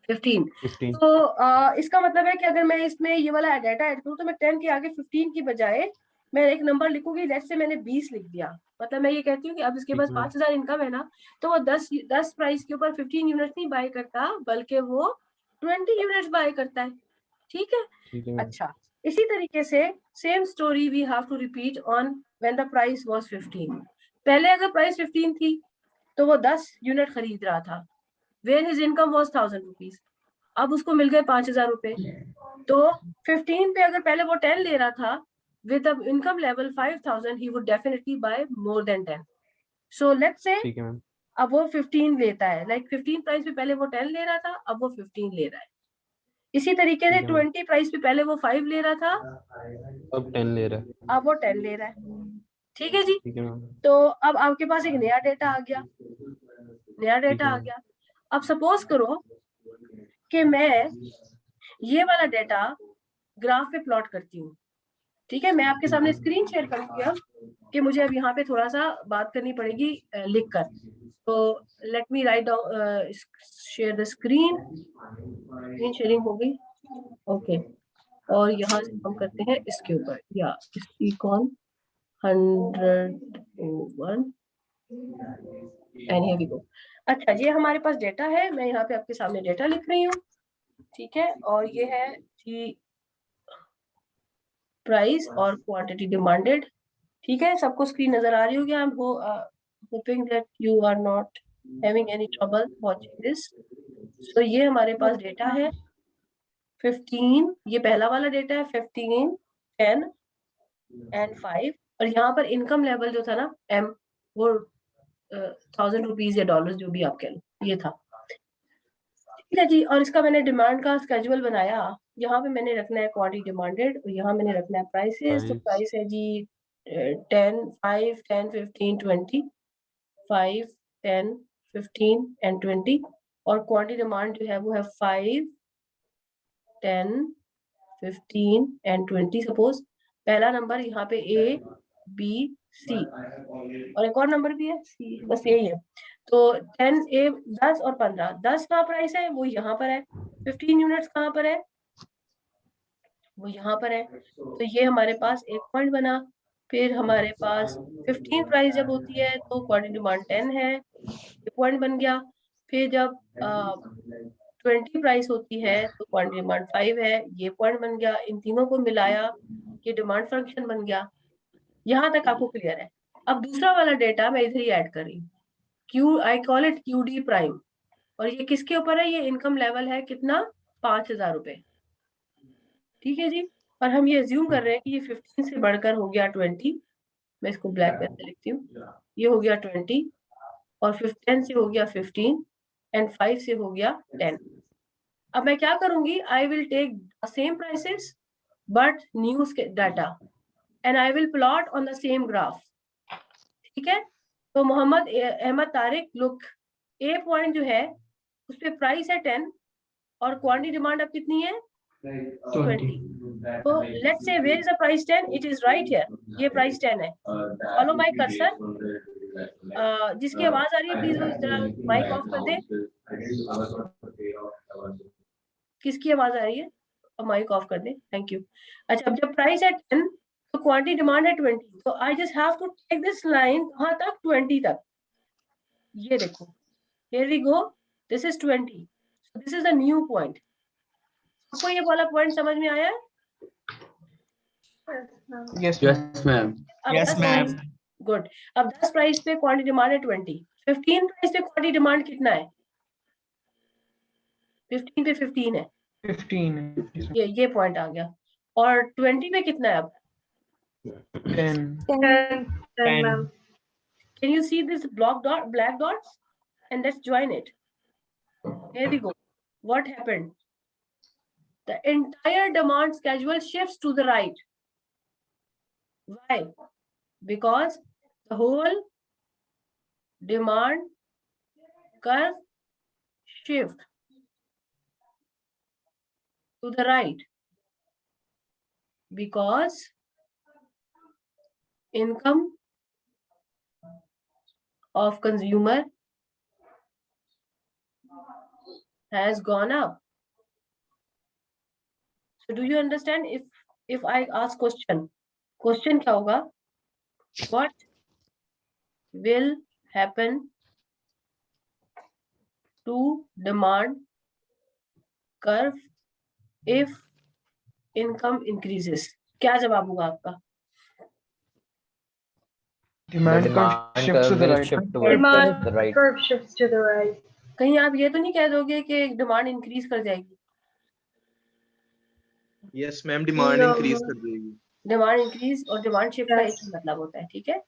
15। 15। तो इसका मतलब है कि अगर मैं इसमें ये वाला डाटा ऐड करूँ तो मैं 10 के आगे 15 की बजाय मैं एक नंबर लिखूंगी, लेट्स से मैंने 20 लिख दिया। मतलब मैं ये कहती हूँ कि अब इसके पास 5000 इनकम है ना, तो वो 10 प्राइस के ऊपर 15 यूनिट्स नहीं बाय करता, बल्कि वो 20 यूनिट्स बाय करता है। ठीक है। अच्छा, इसी तरीके से same story we have to repeat on when the price was 15। पहले अगर प्राइस 15 थी तो वो 10 यूनिट खरीद रहा था, where his income was 1000 rupees. अब उसको मिल गए 5000 रुपए। तो 15 पे अगर पहले वो 10 ले रहा था, with the income level 5000 he would definitely buy more than 10. So let's say ठीक है मैम। अब वो 15 लेता है, लाइक 15 प्राइस पे पहले वो 10 ले रहा था, अब वो 15 ले रहा है। इसी तरीके से 20 प्राइस पे पहले वो 5 ले रहा था, अब 10 ले रहा है। अब वो 10 ले रहा है। ठीक है जी। ठीक है मैम। तो अब आपके पास एक नया डेटा आ गया, नया डेटा आ गया। अब सपोज करो कि मैं ये वाला डेटा ग्राफ पे प्लॉट करती हूँ। ठीक है, मैं आपके सामने स्क्रीन शेयर करूंगी अब, कि मुझे अब यहाँ पे थोड़ा सा बात करनी पड़ेगी लिखकर। तो let me write down, share the screen. Screen sharing हो गई, ओके। और यहाँ से हम करते हैं इसके ऊपर, या इसकी कौन 101 एंड हियर वी गो। अच्छा, ये हमारे पास डेटा है, मैं यहाँ पे आपके सामने डेटा लिख रही हूँ। ठीक है, और ये है कि प्राइस और क्वांटिटी डिमांडेड। ठीक है, सबको स्क्रीन नजर आ रही होगी। I am hoping that you are not having any trouble watching this. So ये हमारे पास डेटा है 15, ये पहला वाला डेटा है 15, 10 एंड 5। और यहाँ पर इनकम लेवल जो था ना एम, वो 1000 रुपीज या डॉलर जो भी आप कह लो, ये था। ठीक है जी। और इसका मैंने डिमांड का स्केजुअल बनाया। यहाँ पे मैंने रखना है क्वांटिटी डिमांडेड, और यहाँ मैंने रखना है प्राइसेस। तो प्राइस है जी 10, 5, 10, 15, 20, 5, 10, 15 एंड 20। और क्वांटिटी डिमांड जो है वो है 5, 10, 15 एंड 20। सपोज पहला नंबर यहाँ पे ए, बी, सी, और एक और नंबर भी है सी, बस यही है। तो 10 ए, 10 और 15, 10 कहाँ प्राइस है वो यहाँ पर है, 15 यूनिट्स कहाँ पर है वो यहाँ पर है। तो ये हमारे पास एक पॉइंट बना। फिर हमारे पास 15 प्राइस जब होती है तो क्वांटिटी डिमांड 10 है, ये पॉइंट बन गया। फिर जब 20 प्राइस होती है तो क्वांटिटी डिमांड 5 है, ये पॉइंट बन गया। इन तीनों को मिलाया, ये डिमांड फंक्शन बन गया। यहाँ तक आपको क्लियर है। अब दूसरा वाला डेटा मैं इधर ही ऐड कर रही हूँ, Q, I call it Q D prime. और ये किसके ऊपर है, ये इनकम लेवल है कितना, 5000 रुपए। ठीक है जी। और हम ये अज्यूम कर रहे हैं कि ये 15 से बढ़कर हो गया 20। मैं इसको ब्लैक पेन से लिखती हूँ। ये हो गया 20, और 10 से हो गया 15, एंड 5 से हो गया 10। अब मैं क्या करूंगी, I will take same prices but new data, and I will plot on the same graph. ठीक है। तो Mohammad Ahmad Tariq, look, a point जो है उस पे प्राइस है 10 और क्वांटिटी डिमांड अब कितनी है 20। तो let's say where is the price 10, it is right here, ये प्राइस 10 है। Follow my cursor. जिसकी आवाज आ रही है प्लीज वो जरा माइक ऑफ कर दे। किसकी आवाज आ रही है, माइक ऑफ कर दे, थैंक यू। अच्छा, अब जब प्राइस है 10 तो क्वांटिटी डिमांड है 20, तो I just have to take this line कहाँ तक, 20 तक। ये देखो, here we go, this is 20, so this is the new point। आपको ये वाला पॉइंट समझ में आया है? Yes ma'am. Yes ma'am. Good. अब 10 प्राइस पे क्वांटिटी डिमांड है 20, 15 प्राइस पे क्वांटिटी डिमांड कितना है, 15 पे 15 है, 15। ये पॉइंट आ गया। और 20 पे कितना है अब, 10। can you see this black dot, and let's join it. Here we go. What happened, the entire demand schedule shifts to the right. Why? Because the whole demand curve shift to the right, because income of consumer has gone up. So do you understand? If I ask question क्या होगा? What will happen to demand curve if income increases? क्या जवाब होगा आपका? Demand curve shifts to the right. shift towards Demand the right. curve shifts to the right. कहीं आप ये तो नहीं कह दोगे कि डिमांड इंक्रीज कर जाएगी? Yes ma'am, demand No, increase ma'am. कर देगी। डिमांड इंक्रीज और डिमांड शिफ्ट का एक Yes. ही मतलब होता है, ठीक है?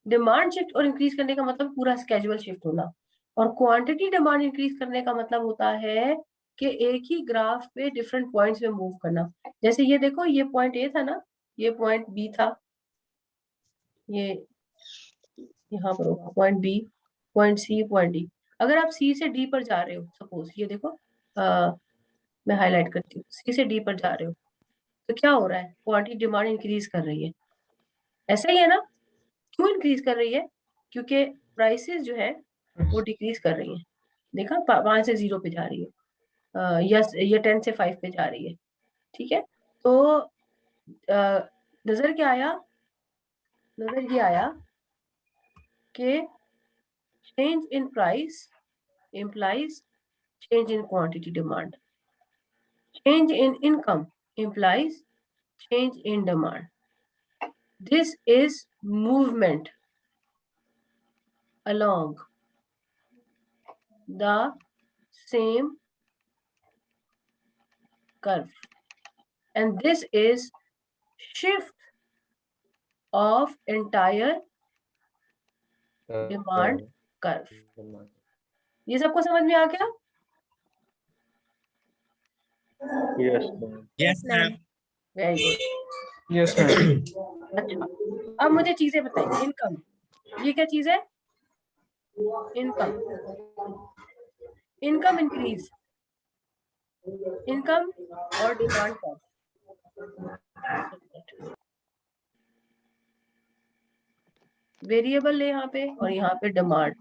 डिमांड शिफ्ट और इंक्रीज करने का मतलब पूरा कैजुअल शिफ्ट होना, और क्वांटिटी डिमांड इंक्रीज करने का मतलब होता है कि एक ही ग्राफ पे डिफरेंट पॉइंट्स में मूव करना। जैसे ये देखो, ये पॉइंट ए था ना, ये पॉइंट बी था, ये यहाँ पर होगा point B, point C, point D. अगर आप सी से डी पर जा रहे हो, सपोज ये देखो, मैं हाईलाइट करती हूँ, सी से डी पर जा रहे हो, तो क्या हो रहा है? क्वांटिटी डिमांड इंक्रीज कर रही है, ऐसा ही है ना? क्यों इंक्रीज कर रही है? क्योंकि प्राइसेस जो है वो डिक्रीज कर रही है। देखा, 5 से 0 पे जा रही है, या ये 10 से 5 पे जा रही है, ठीक है? तो नजर क्या आया? नजर ये आया कि change in price implies change in quantity demand. Change in income implies change in demand. This is movement along the same curve, and this is shift of entire demand curve. ये सबको समझ में आ गया? Yes ma'am. Very good. Yes, ma'am. अच्छा, अब मुझे चीजें बताइए। इनकम, ये क्या चीज है? इनकम, इनकम इंक्रीज, इनकम और डिमांड कर्व। वेरिएबल है यहाँ पे, और यहाँ पे डिमांड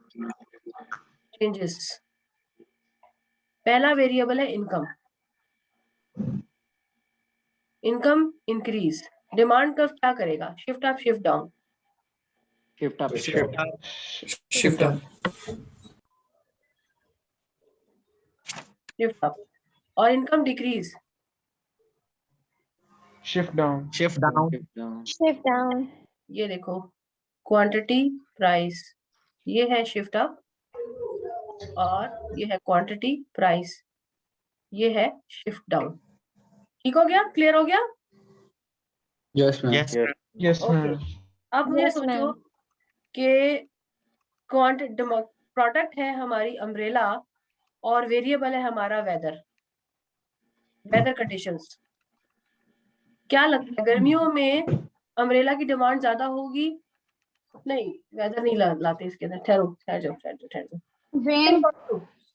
चेंजेस। पहला वेरिएबल है income, income increase, demand curve क्या करेगा? Shift up, shift down, Shift up. Shift up. और income decrease, Shift down. Shift down. Shift down. ये देखो, क्वांटिटी प्राइस, ये है शिफ्ट अप, और ये है क्वांटिटी प्राइस, ये है शिफ्ट डाउन। ठीक हो गया? क्लियर हो गया? Yes, ma'am. Yes Yes, okay, ma'am. अब मुझे Yes, सोचो ma'am. कि प्रोडक्ट है हमारी अम्ब्रेला, और वेरिएबल है हमारा वेदर, वेदर कंडीशंस। क्या लगता है गर्मियों में अम्ब्रेला की डिमांड ज्यादा होगी? नहीं, वेदर नहीं लाते इसके अंदर। ठहर जाओ। Rain.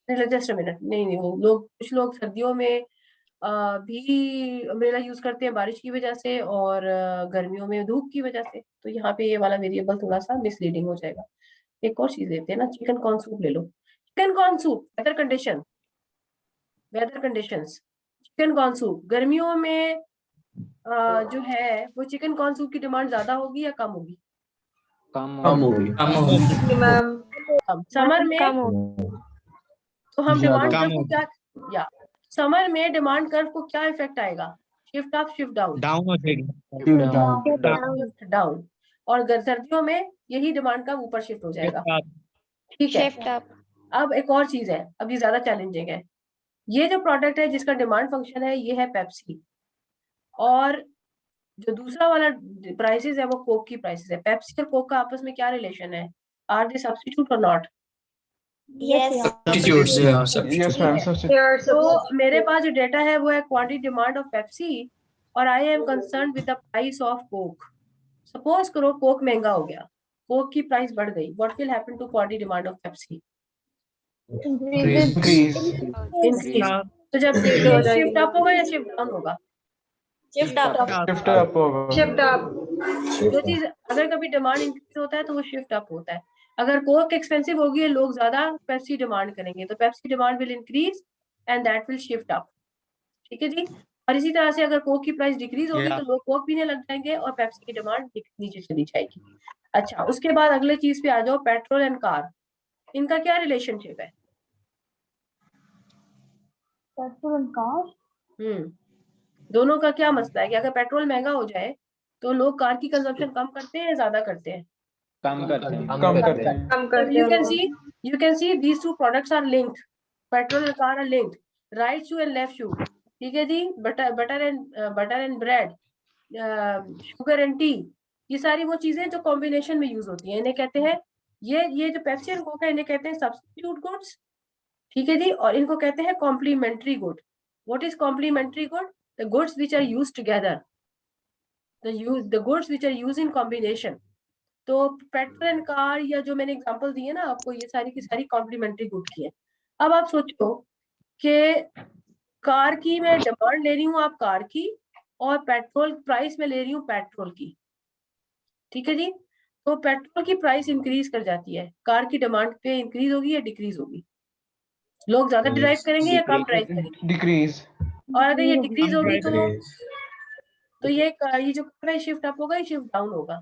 Just a minute. नहीं, वो लोग, कुछ लोग सर्दियों में भी अम्ब्रेला यूज करते हैं बारिश की वजह से, और गर्मियों में धूप की वजह से। तो यहाँ पे ये वाला वेरिएबल थोड़ा सा मिसलीडिंग हो जाएगा। एक और चीज लेते हैं ना, चिकन कॉर्न सूप ले लो। Chicken corn soup, weather conditions, chicken corn soup गर्मियों में जो है वो चिकन कॉर्न सूप की डिमांड ज्यादा होगी या कम होगी? Come over. Ma'am. समर में Come on. तो हम ज्यादा। डिमांड कर्व कम को क्या, या समर में डिमांड कर्व को क्या इफेक्ट आएगा? Shift up, shift down, down हो जाएगी। Shift down. Shift down. Shift down. और सर्दियों में यही डिमांड का ऊपर शिफ्ट हो जाएगा, ठीक है? Shift up. अब एक और चीज है, अब ये ज्यादा चैलेंजिंग है। ये जो प्रोडक्ट है जिसका डिमांड फंक्शन है, ये है पेप्सी, और जो दूसरा वाला प्राइसेस है वो कोक की प्राइसेस है। पेप्सी और कोक का आपस में क्या रिलेशन है? आर दे सब्स्टिट्यूट और not? Yes. Substitutes, yeah. Yes, ma'am. ठीक है। Substitute. They are तो supposed. मेरे पास जो डेटा है वो है क्वांटिटी डिमांड ऑफ पेप्सी, और I am concern with the price of Coke. Suppose करो कोक महंगा हो गया, कोक की प्राइस बढ़ गई, what will happen to quantity demand of Pepsi? Increases. Increase. Increase. तो जब शिफ्ट अप होगा या शिफ्ट डाउन होगा? Shift up. Shift up over. Shift up. जो चीज अगर कभी डिमांड इंक्रीज होता है तो वो शिफ्ट अप होता है, अगर कोक एक्सपेंसिव होगी, लोग ज्यादा पेप्सी डिमांड करेंगे, तो Pepsi demand will increase and that will shift up. ठीक है जी। और इसी तरह से अगर कोक की प्राइस डिक्रीज होगी तो लोग कोक पीने लग जाएंगे और पेप्सी की डिमांड नीचे चली जाएगी। अच्छा, उसके बाद अगले चीज पे आ जाओ, पेट्रोल एंड कार, इनका क्या रिलेशनशिप है? पेट्रोल एंड कार, दोनों का क्या मसला है कि अगर पेट्रोल महंगा हो जाए तो लोग कार की कंजम्पशन कम करते हैं या ज्यादा करते हैं? कम करते हैं। कम करते हैं। कम करते You can see these two products are linked. Petrol and car are linked. Right shoe and left shoe. ठीक है जी। Butter and bread, sugar and tea, ये सारी वो चीजें जो कॉम्बिनेशन में यूज होती हैं, इन्हें कहते हैं, ये जो पेप्सी एंड कोक है इन्हें कहते हैं सब्स्टिट्यूट गुड्स। ठीक है जी। और इनको कहते हैं complementary good. What is complementary good? The goods which are use together, the goods which are use in combination. तो पेट्रोल एंड कार, या जो मैंने एग्जांपल दिए ना आपको, ये सारी की सारी कॉम्प्लीमेंट्री गुड की है। अब आप सोचो कि कार की मैं डिमांड ले रही हूँ आप कार की, और पेट्रोल प्राइस में ले रही हूँ पेट्रोल की। ठीक है जी। तो पेट्रोल की प्राइस इंक्रीज कर जाती है, कार की डिमांड पे इंक्रीज होगी या डिक्रीज होगी? लोग ज्यादा ड्राइव करेंगे या कम ड्राइव करेंगे? डिक्रीज। और अगर ये डिक्रीज होगी तो ये जो प्राइस शिफ्ट अप होगा, ये शिफ्ट डाउन होगा।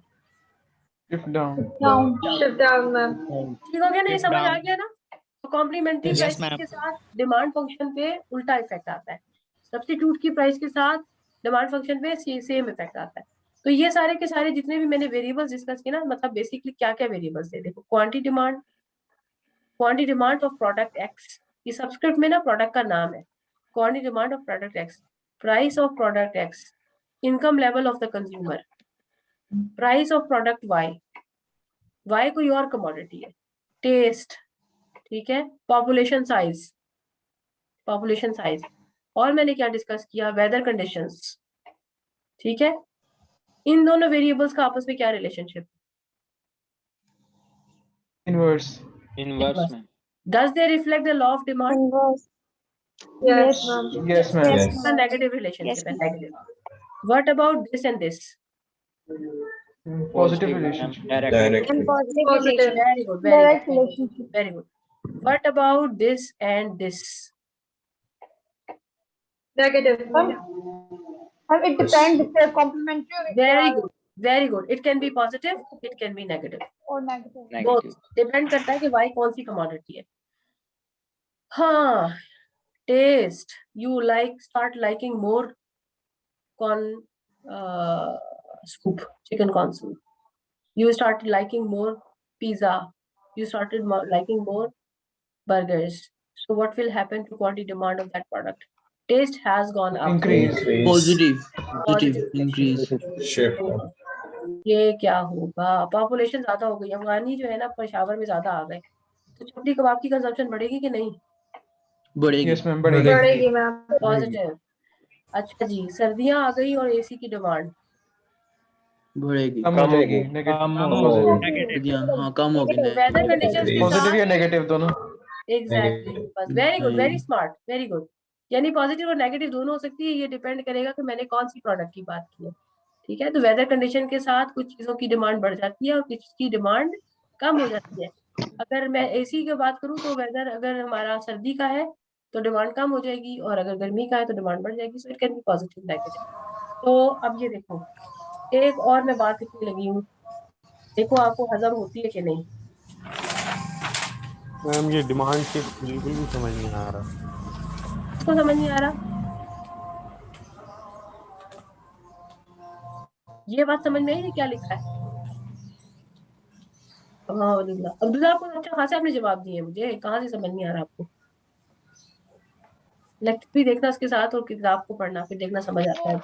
Shift down. Shift down ma'am. ठीक हो गया ना? ये समझ आ गया ना? तो कॉम्प्लीमेंट्री Yes, प्राइस ma'am. के साथ डिमांड फंक्शन पे उल्टा इफेक्ट आता है, सब्स्टिट्यूट की प्राइस के साथ डिमांड फंक्शन पे सेम इफेक्ट आता है। तो ये सारे के सारे जितने भी मैंने वेरिएबल्स डिस्कस किए ना, मतलब बेसिकली क्या क्या वेरिएबल्स है, देखो, quantity demand of product X, ये सब्सक्रिप्ट में ना प्रोडक्ट का नाम है, quantity demand of product X, price of product X, income level of the consumer, price of product Y कोई और कमोडिटी है, टेस्ट, ठीक है, पॉपुलेशन साइज, और मैंने क्या डिस्कस किया, वेदर कंडीशंस। ठीक है। इन दोनों वेरिएबल्स का आपस में क्या रिलेशनशिप? इनवर्स। इनवर्स में। Does they reflect the law of demand? Yes ma'am. Yes ma'am. Negative relationship है, negative. What about this and this? Positive relationship. Direct. Positive. Very good, very good. What about this and this? Negative. It depends if they're complementary very good. It can be positive, it can be negative, or negative. Both depend करता है कि why कौन सी commodity है। हाँ, test, you start liking more corn soup, chicken corn soup. You started liking more pizza. You started liking more burgers. So what will happen to quantity demand of that product? Taste has gone up. Increase. Positive increase. ये क्या होगा? Population ज्यादा हो गई, अफगानी जो है ना पेशावर में ज्यादा आ गए, तो चपली कबाब की कंजम्पशन बढ़ेगी कि नहीं? बढ़ेगी। यस मैम, बढ़ेगी। बढ़ेगी मैम। पॉजिटिव। अच्छा जी, सर्दियां आ गई और एसी की डिमांड बढ़ेगी। कम हो जाएगी। कम हो गई। वेदर कंडीशंस के पॉजिटिव साथ या नेगेटिव दोनों। एग्जैक्टली, बस very good, very smart, very good. यानी पॉजिटिव और नेगेटिव दोनों हो सकती है, ये डिपेंड करेगा कि मैंने कौन सी प्रोडक्ट की बात की है। ठीक है। तो वेदर कंडीशन के साथ कुछ चीजों की डिमांड बढ़ जाती है और कुछ की डिमांड कम हो जाती है। अगर मैं एसी की बात करूं तो वेदर अगर हमारा सर्दी का है तो डिमांड कम हो जाएगी, और अगर गर्मी का है तो डिमांड बढ़ जाएगी। So it can be positive, negative. तो अब ये देखो, एक और मैं बात लिखने लगी हूँ, देखो आपको हजम होती है कि नहीं। मैम ये डिमांड शिफ्ट बिल्कुल भी समझ नहीं आ रहा। इसको समझ नहीं आ रहा? ये बात समझ में आई नहीं क्या लिखा है? हाँ अब्दुल्ला आपको अच्छा खासा आपने जवाब दिए, मुझे कहाँ से समझ नहीं आ रहा आपको? लेक्चर भी देखना उसके साथ और किताब को पढ़ना, फिर देखना समझ आता है।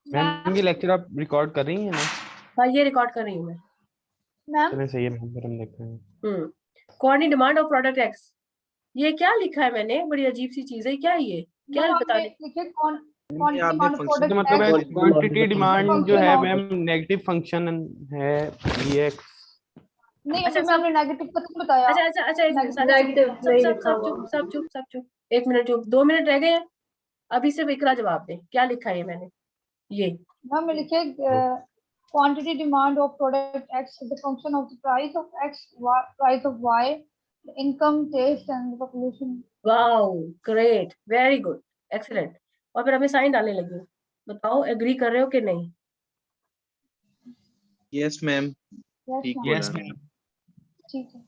मैम ये लेक्चर आप रिकॉर्ड कर रही हैं ना? हाँ, ये रिकॉर्ड कर रही हूँ मैं। मैम चलिए सही है मैम, फिर हम देखते हैं। Quantity demand of product X, ये क्या लिखा है मैंने? बड़ी अजीब सी चीज है, क्या ये? क्या बता रहे? लिखे quantity demand of product मतलब X, क्वांटिटी डिमांड जो है function मैम नेगेटिव फंक्शन है ये एक्स। नहीं अच्छा, अभी मैंने नेगेटिव का तुम बताया। अच्छा, एक मिनट, नेगेटिव नहीं लिखा हुआ। सब चुप, 1 मिनट चुप, 2 मिनट रह गए हैं। अभी सिर्फ इकरा जवाब दे, क्या लिखा है मैंने? ये मैम लिखे quantity demand of product X is a function of the price of X, price of Y, the income, taste and the population. Wow, great, very good, excellent. और फिर हमें साइन डालने लगी हूँ। बताओ एग्री कर रहे हो कि नहीं? Yes ma'am. Yes, ठीक ma'am. बोला। Yes, ma'am. ठीक है।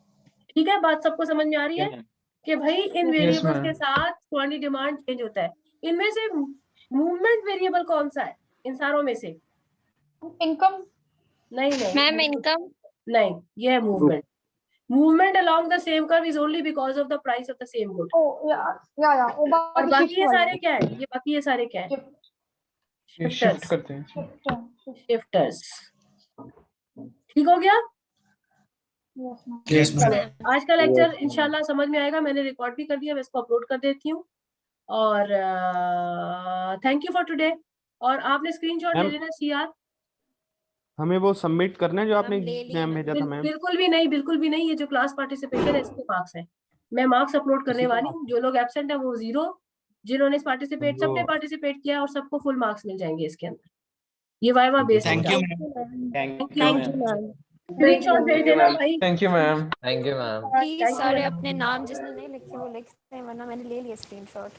ठीक है, बात सबको समझ में आ रही है कि भाई इन Yes, वेरिएबल्स ma'am. के साथ क्वांटिटी डिमांड चेंज होता है। इनमें से मूवमेंट वेरिएबल कौन सा है इन सारों में से? Income. नहीं नहीं मैम इनकम नहीं, ये है movement. Movement along the same curve is only because of the price of the same good. Oh, yeah. वो बात और बाकी ये shift सारे वाली। क्या है? ये बाकी ये सारे क्या है? ये शिफ्ट करते हैं। Shift. शिफ्टर्स। ठीक हो गया? Yes, ma'am. Yes, ma'am. आज का लेक्चर इंशाल्लाह समझ में आएगा। मैंने रिकॉर्ड भी कर दिया, मैं इसको अपलोड कर देती हूँ। और थैंक यू फॉर टुडे। और आपने स्क्रीनशॉट ले मैम, लेना सीआर। हमें वो सबमिट करना है जो आपने मैम, ले लिया एग्जाम भेजा था मैम। बिल्कुल भी नहीं, बिल्कुल भी नहीं। ये जो क्लास पार्टिसिपेशन है इसके मार्क्स है। मैं मार्क्स अपलोड करने इसी के वाली हूँ। जो लोग एब्सेंट है वो 0, जिन्होंने पार्टिसिपेट सबने पार्टिसिपेट किया और सबको फुल मार्क्स मिल जाएंगे इसके अंदर। ये viva based Thank you, thank you. Thank you ma'am. Screenshot भेज देना भाई। Thank you, ma'am. Thank you ma'am. Please Thank you, सारे madam. अपने नाम जिसने नहीं लिखे वो लिख दें, वरना मैंने ले लिया स्क्रीनशॉट।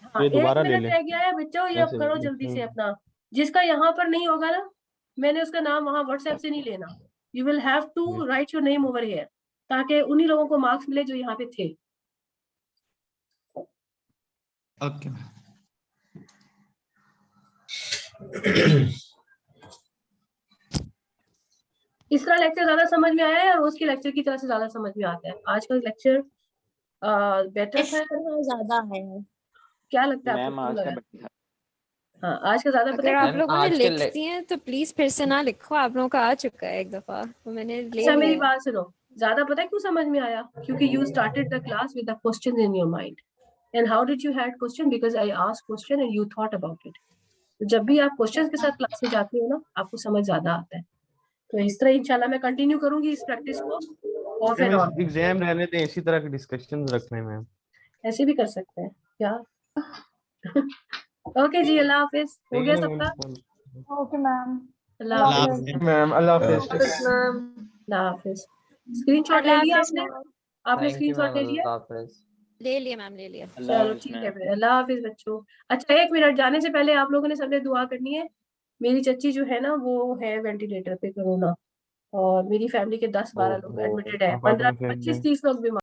हाँ, ये 1 दोबारा ले मिनट ले। रह गया है बच्चों, ये अब ऐसे करो ले, जल्दी से अपना। जिसका यहाँ पर नहीं होगा ना, मैंने उसका नाम वहाँ व्हाट्सएप से नहीं लेना। You will have to write your name over here, ताकि उन्हीं लोगों को मार्क्स मिले जो यहाँ पे थे। Okay, ma'am. इसका लेक्चर ज्यादा समझ में आया है या रोज के लेक्चर की तरह से ज्यादा समझ में आता है? आज का लेक्चर बेटर था? ज्यादा है क्या लगता है मैम आपको? आज क्यों का लगा? हाँ, आज का ज्यादा पता अगर है। आप मैम, लोगों ने आज के लिख दिए हैं तो प्लीज फिर से ना लिखो, आप लोगों का आ चुका है एक दफा, तो मैंने ले अच्छा, मेरी लिया। बात सुनो। ज्यादा पता है क्यों समझ में आया? क्योंकि you started the class with the questions in your mind. And how did you had question? Because I asked question and you thought about it. तो जब भी आप क्वेश्चंस के साथ क्लास में जाते हो ना, आपको समझ ज्यादा आता है। तो इस तरह इंशाल्लाह मैं कंटिन्यू करूंगी इस प्रैक्टिस को। और फिर मैम, एग्जाम रहने दें, इसी तरह के डिस्कशन रखने में मैम। ऐसे भी कर सकते हैं क्या? ओके जी, अल्लाह हाफिज। हो गया सबका? Okay, ma'am. अल्लाह हाफिज। Ma'am, Allah Hafiz. Yes, ma'am. अल्लाह हाफिज। स्क्रीनशॉट ले लिया आपने? आपने थैंक यू स्क्रीनशॉट मैम। ले लिया? अल्लाह हाफिज। ले लिया मैम, ले लिया। चलो ठीक है फिर। अल्लाह हाफिज बच्चों। अच्छा, 1 मिनट जाने से पहले आप लोगों ने सबने दुआ करनी है। मेरी चच्ची जो है ना, वो है वेंटिलेटर पे, कोरोना। और मेरी फैमिली के 10-12 लोग एडमिटेड है। 15-25-30 लोग बीमार।